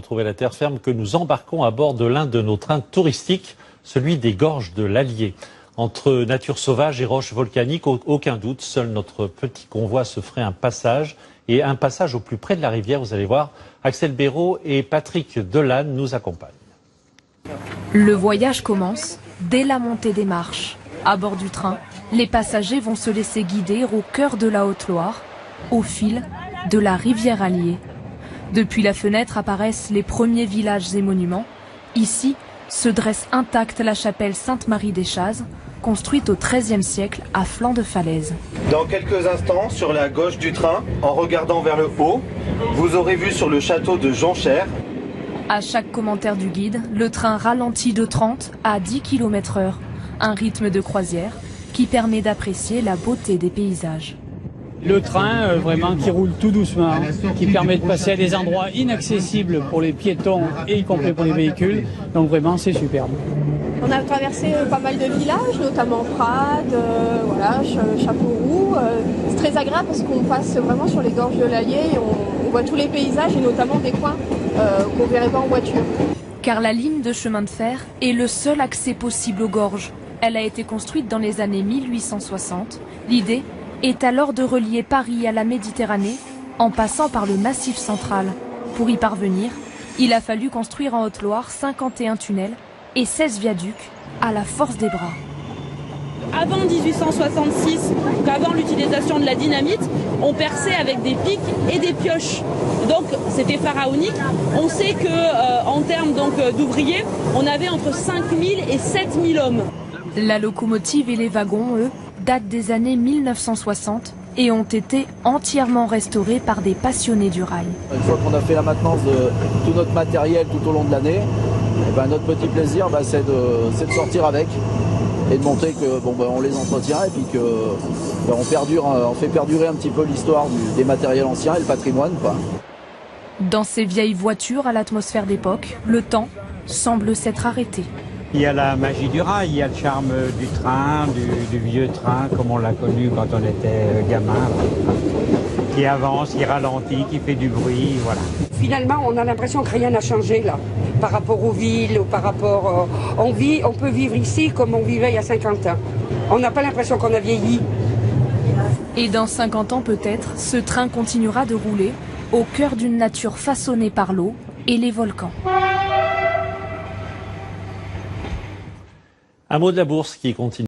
Retrouver la terre ferme que nous embarquons à bord de l'un de nos trains touristiques, celui des gorges de l'Allier. Entre nature sauvage et roches volcaniques, aucun doute, seul notre petit convoi se ferait un passage. Et un passage au plus près de la rivière, vous allez voir, Axel Béraud et Patrick Delanne nous accompagnent. Le voyage commence dès la montée des marches. À bord du train, les passagers vont se laisser guider au cœur de la Haute-Loire, au fil de la rivière Allier. Depuis la fenêtre apparaissent les premiers villages et monuments. Ici se dresse intacte la chapelle Sainte-Marie-des-Chazes, construite au XIIIe siècle à flanc de falaise. Dans quelques instants, sur la gauche du train, en regardant vers le haut, vous aurez vu sur le château de Jonchère. À chaque commentaire du guide, le train ralentit de 30 à 10 km/h, un rythme de croisière qui permet d'apprécier la beauté des paysages. Le train vraiment qui roule tout doucement, qui permet de passer à des endroits inaccessibles pour les piétons et y compris pour les véhicules. Donc vraiment c'est superbe. On a traversé pas mal de villages, notamment Prades, Chapauroux. C'est très agréable parce qu'on passe vraiment sur les gorges de l'Allier et on voit tous les paysages et notamment des coins qu'on ne verrait pas en voiture. Car la ligne de chemin de fer est le seul accès possible aux gorges. Elle a été construite dans les années 1860. L'idée est alors de relier Paris à la Méditerranée en passant par le Massif central. Pour y parvenir, il a fallu construire en Haute-Loire 51 tunnels et 16 viaducs à la force des bras. Avant 1866, avant l'utilisation de la dynamite, on perçait avec des pics et des pioches. Donc c'était pharaonique. On sait que en termes d'ouvriers, on avait entre 5000 et 7000 hommes. La locomotive et les wagons, eux, datent des années 1960 et ont été entièrement restaurés par des passionnés du rail. Une fois qu'on a fait la maintenance de tout notre matériel tout au long de l'année, notre petit plaisir c'est de sortir avec et de montrer que on les entretient et puis que on fait perdurer un petit peu l'histoire des matériels anciens et le patrimoine, quoi. Dans ces vieilles voitures à l'atmosphère d'époque, le temps semble s'être arrêté. Il y a la magie du rail, il y a le charme du train, du vieux train comme on l'a connu quand on était gamin, qui avance, qui ralentit, qui fait du bruit, voilà. Finalement, on a l'impression que rien n'a changé là, par rapport aux villes, ou par rapport... on peut vivre ici comme on vivait il y a 50 ans. On n'a pas l'impression qu'on a vieilli. Et dans 50 ans peut-être, ce train continuera de rouler au cœur d'une nature façonnée par l'eau et les volcans. Un mot de la bourse qui continue.